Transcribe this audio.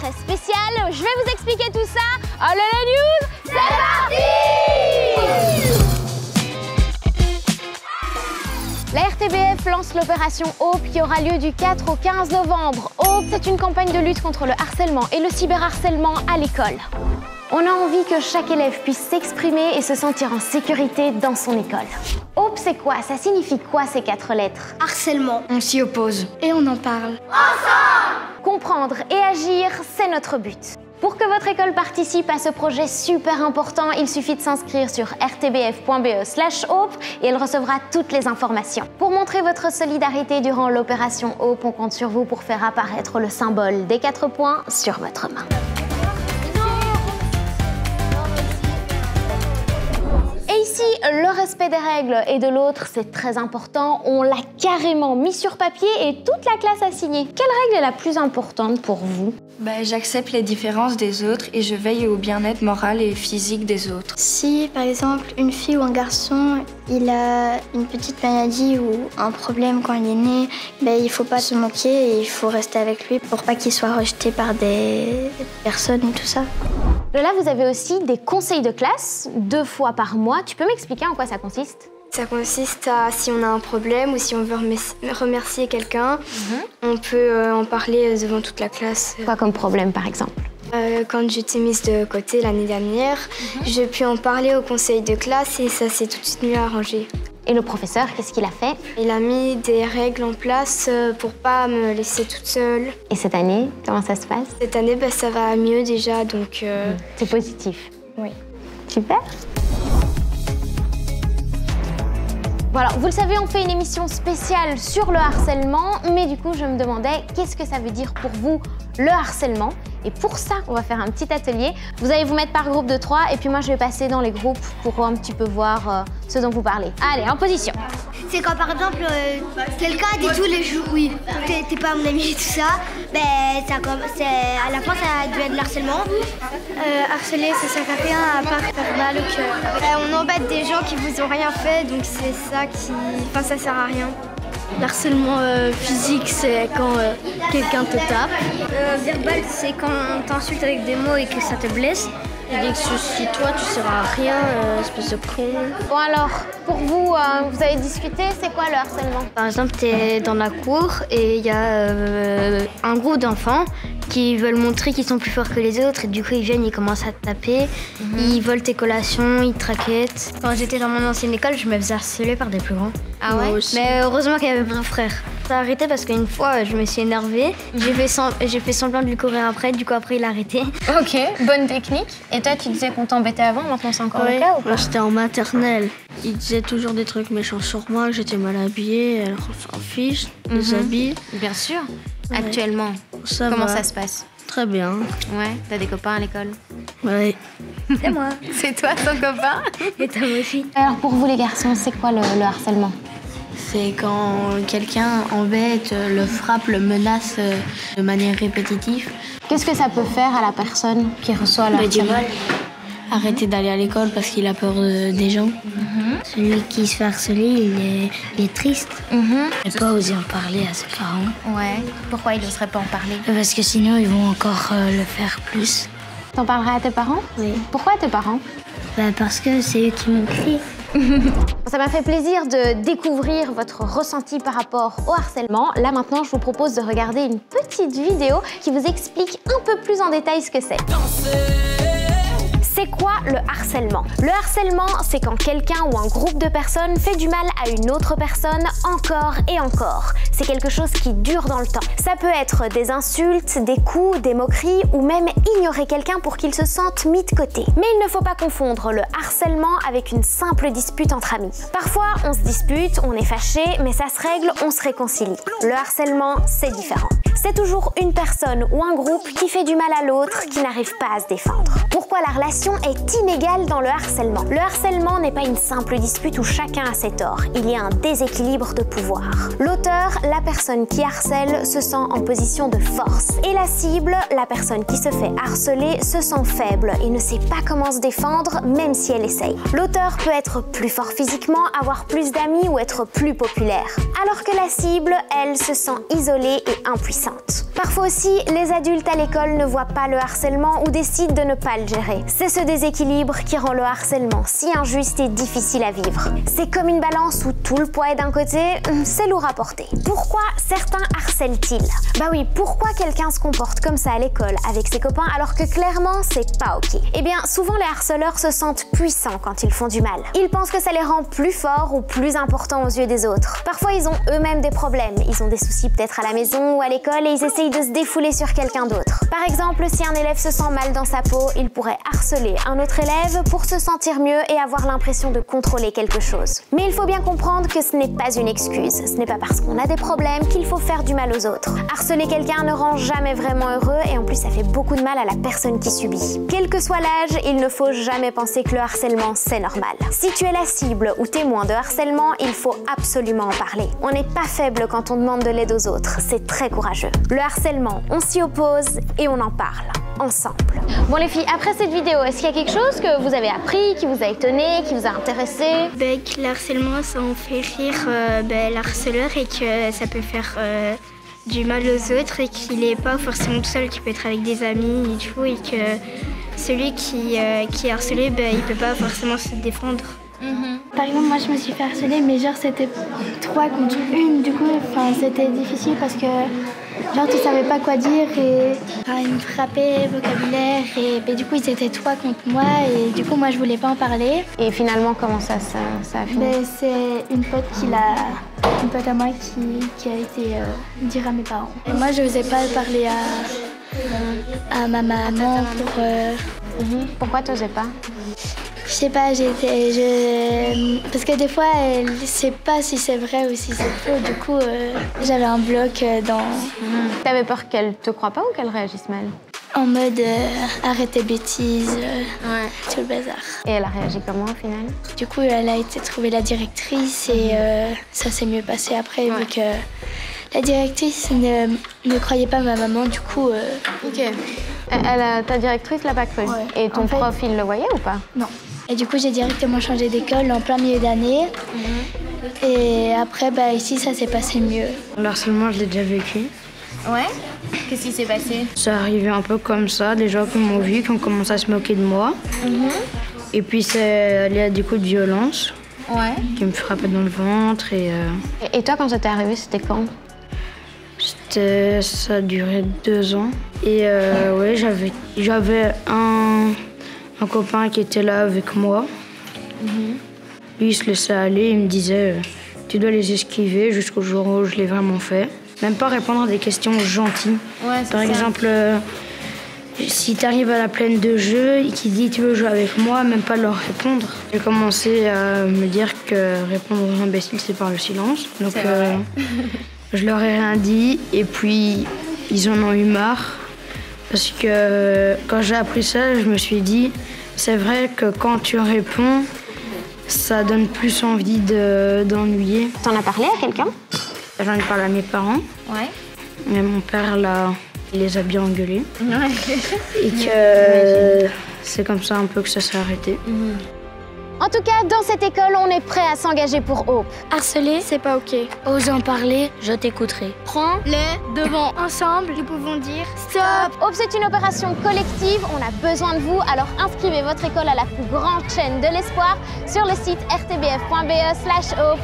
très spécial. Je vais vous expliquer tout ça. Allez la news, c'est parti! La RTBF lance l'opération Hope qui aura lieu du 4 au 15 novembre. Hope, c'est une campagne de lutte contre le harcèlement et le cyberharcèlement à l'école. On a envie que chaque élève puisse s'exprimer et se sentir en sécurité dans son école. Hope, c'est quoi? Ça signifie quoi ces 4 lettres? Harcèlement. On s'y oppose. Et on en parle. Ensemble! Comprendre et agir, c'est notre but. Pour que votre école participe à ce projet super important, il suffit de s'inscrire sur rtbf.be/Hope et elle recevra toutes les informations. Pour montrer votre solidarité durant l'opération Hope, on compte sur vous pour faire apparaître le symbole des 4 points sur votre main. Et ici, le respect des règles et de l'autre, c'est très important. On l'a carrément mis sur papier et toute la classe a signé. Quelle règle est la plus importante pour vous? J'accepte les différences des autres et je veille au bien-être moral et physique des autres. Si, par exemple, une fille ou un garçon, il a une petite maladie ou un problème quand il est né, il faut pas se moquer et il faut rester avec lui pour pas qu'il soit rejeté par des personnes et tout ça. Là, vous avez aussi des conseils de classe 2 fois par mois. Tu peux m'expliquer en quoi ça consiste? Ça consiste à, si on a un problème ou si on veut remercier quelqu'un, on peut en parler devant toute la classe. Quoi comme problème, par exemple? Quand j'étais mise de côté l'année dernière, j'ai pu en parler au conseil de classe et ça s'est tout de suite mieux arrangé. Et le professeur, qu'est-ce qu'il a fait? Il a mis des règles en place pour pas me laisser toute seule. Et cette année, comment ça se passe? Cette année, ça va mieux déjà, donc... C'est positif? Oui. Super. Voilà, vous le savez, on fait une émission spéciale sur le harcèlement, mais du coup, je me demandais, qu'est-ce que ça veut dire pour vous, le harcèlement? Et pour ça, on va faire un petit atelier. Vous allez vous mettre par groupe de 3 et puis moi, je vais passer dans les groupes pour un petit peu voir ce dont vous parlez. Allez, en position. C'est quand, par exemple, quelqu'un dit tous les jours, oui, t'es pas mon ami et tout ça, à la fin, ça devient de l'harcèlement. Harceler, ça sert à rien à part faire mal au cœur. On embête des gens qui vous ont rien fait, donc c'est ça qui... Enfin, ça sert à rien. L'harcèlement physique, c'est quand quelqu'un te tape. Verbal, c'est quand on t'insulte avec des mots et que ça te blesse. Il dit que si toi, tu seras à rien, espèce de con. Bon alors, pour vous, vous avez discuté, c'est quoi le harcèlement? Par exemple, tu es dans la cour et il y a un groupe d'enfants qui veulent montrer qu'ils sont plus forts que les autres et du coup ils viennent, ils commencent à te taper, ils volent tes collations, ils te raquettent. Quand j'étais dans mon ancienne école, je me faisais harceler par des plus grands. Ah ouais? Mais heureusement qu'il y avait mon frère. Ça a arrêté parce qu'une fois je me suis énervée, j'ai fait semblant de lui courir après, du coup après il a arrêté. Ok, bonne technique. Et toi tu disais qu'on t'embêtait avant, maintenant c'est encore le cas ou pas? Moi j'étais en maternelle. Il disait toujours des trucs méchants sur moi, que j'étais mal habillée, alors on s'en fiche, les habits. Bien sûr. Actuellement, comment ça se passe? Très bien. Ouais, t'as des copains à l'école? Ouais. C'est moi. C'est toi ton copain? Et toi aussi. Alors pour vous les garçons, c'est quoi le harcèlement? C'est quand quelqu'un embête, le frappe, le menace de manière répétitive. Qu'est-ce que ça peut faire à la personne qui reçoit le harcèlement? Arrêter d'aller à l'école parce qu'il a peur des gens. Celui qui se fait harceler, il est triste. Il n'a pas osé en parler à ses parents. Ouais. Pourquoi il n'oserait pas en parler? Parce que sinon, ils vont encore le faire plus. T'en parlerais à tes parents? Oui. Pourquoi à tes parents? Parce que c'est eux qui m'ont crié. Ça m'a fait plaisir de découvrir votre ressenti par rapport au harcèlement. Là maintenant, je vous propose de regarder une petite vidéo qui vous explique un peu plus en détail ce que c'est. C'est quoi le harcèlement? Le harcèlement, c'est quand quelqu'un ou un groupe de personnes fait du mal à une autre personne encore et encore. C'est quelque chose qui dure dans le temps. Ça peut être des insultes, des coups, des moqueries ou même ignorer quelqu'un pour qu'il se sente mis de côté. Mais il ne faut pas confondre le harcèlement avec une simple dispute entre amis. Parfois, on se dispute, on est fâché, mais ça se règle, on se réconcilie. Le harcèlement, c'est différent. C'est toujours une personne ou un groupe qui fait du mal à l'autre, qui n'arrive pas à se défendre. Pourquoi la relation est inégale dans le harcèlement? Le harcèlement n'est pas une simple dispute où chacun a ses torts. Il y a un déséquilibre de pouvoir. L'auteur, la personne qui harcèle, se sent en position de force. Et la cible, la personne qui se fait harceler, se sent faible et ne sait pas comment se défendre, même si elle essaye. L'auteur peut être plus fort physiquement, avoir plus d'amis ou être plus populaire. Alors que la cible, elle, se sent isolée et impuissante. Parfois aussi, les adultes à l'école ne voient pas le harcèlement ou décident de ne pas le gérer. C'est ce déséquilibre qui rend le harcèlement si injuste et difficile à vivre. C'est comme une balance où tout le poids est d'un côté, c'est lourd à porter. Pourquoi certains harcèlent-ils? Bah oui, pourquoi quelqu'un se comporte comme ça à l'école avec ses copains alors que clairement c'est pas ok? Eh bien, souvent les harceleurs se sentent puissants quand ils font du mal. Ils pensent que ça les rend plus forts ou plus importants aux yeux des autres. Parfois, ils ont eux-mêmes des problèmes. Ils ont des soucis peut-être à la maison ou à l'école et ils essayent de se défouler sur quelqu'un d'autre. Par exemple, si un élève se sent mal dans sa peau, il pourrait harceler un autre élève pour se sentir mieux et avoir l'impression de contrôler quelque chose. Mais il faut bien comprendre que ce n'est pas une excuse. Ce n'est pas parce qu'on a des problèmes qu'il faut faire du mal aux autres. Harceler quelqu'un ne rend jamais vraiment heureux et en plus ça fait beaucoup de mal à la personne qui subit. Quel que soit l'âge, il ne faut jamais penser que le harcèlement c'est normal. Si tu es la cible ou témoin de harcèlement, il faut absolument en parler. On n'est pas faible quand on demande de l'aide aux autres, c'est très courageux. Le harcèlement, on s'y oppose et on en parle. Ensemble. Bon les filles, après cette vidéo, est-ce qu'il y a quelque chose que vous avez appris, qui vous a étonné, qui vous a intéressé? Que le harcèlement, ça en fait rire l'harceleur et que ça peut faire du mal aux autres et qu'il n'est pas forcément tout seul, qu'il peut être avec des amis et tout, et que celui qui est harcelé, il peut pas forcément se défendre. Par exemple, moi je me suis fait harceler, mais genre c'était 3 contre 1, du coup c'était difficile parce que genre tu savais pas quoi dire et ils me frappaient, vocabulaire, et du coup ils étaient 3 contre moi et du coup moi je voulais pas en parler. Et finalement, comment ça a fini? C'est une pote à moi qui a été dire à mes parents. Et moi je n'osais pas parler à ma maman pour... Pourquoi tu n'osais pas? Je sais pas, parce que des fois, elle sait pas si c'est vrai ou si c'est faux. Du coup, j'avais un bloc dans... T'avais peur qu'elle te croie pas ou qu'elle réagisse mal? En mode arrête tes bêtises, tout le bazar. Et elle a réagi comment au final? Du coup, elle a été trouver la directrice et ça s'est mieux passé après vu que la directrice ne croyait pas ma maman. Du coup... Ok. Ta directrice l'a pas cru? Et ton prof, il le voyait ou pas? Non. Et du coup, j'ai directement changé d'école en plein milieu d'année. Et après, ici, ça s'est passé mieux. Le harcèlement, je l'ai déjà vécu. Ouais? Qu'est-ce qui s'est passé? Ça arrivait un peu comme ça, des gens qui m'ont vu, qui ont commencé à se moquer de moi. Et puis, c'est allé à des coups de violence. Ouais. Qui me frappaient dans le ventre. Et toi, quand ça t'est arrivé, c'était quand? Ça a duré 2 ans. Et ouais, j'avais un copain qui était là avec moi. Lui, il se laissait aller, il me disait tu dois les esquiver jusqu'au jour où je l'ai vraiment fait. Même pas répondre à des questions gentilles. Ouais, par exemple, si tu arrives à la plaine de jeu et qu'il dit tu veux jouer avec moi, même pas leur répondre. J'ai commencé à me dire que répondre aux imbéciles, c'est par le silence. Donc je leur ai rien dit et puis ils en ont eu marre. Parce que quand j'ai appris ça, je me suis dit, c'est vrai que quand tu réponds, ça donne plus envie d'ennuyer. T'en as parlé à quelqu'un? J'en ai parlé à mes parents. Ouais. Mais mon père, là, il les a bien engueulés. Ouais. Et que c'est comme ça un peu que ça s'est arrêté. En tout cas, dans cette école, on est prêt à s'engager pour Hope. Harceler, c'est pas ok. Ose en parler, je t'écouterai. Prends-les devant. Ensemble, nous pouvons dire stop. Hope, c'est une opération collective. On a besoin de vous. Alors inscrivez votre école à la plus grande chaîne de l'espoir sur le site rtbf.be/hope.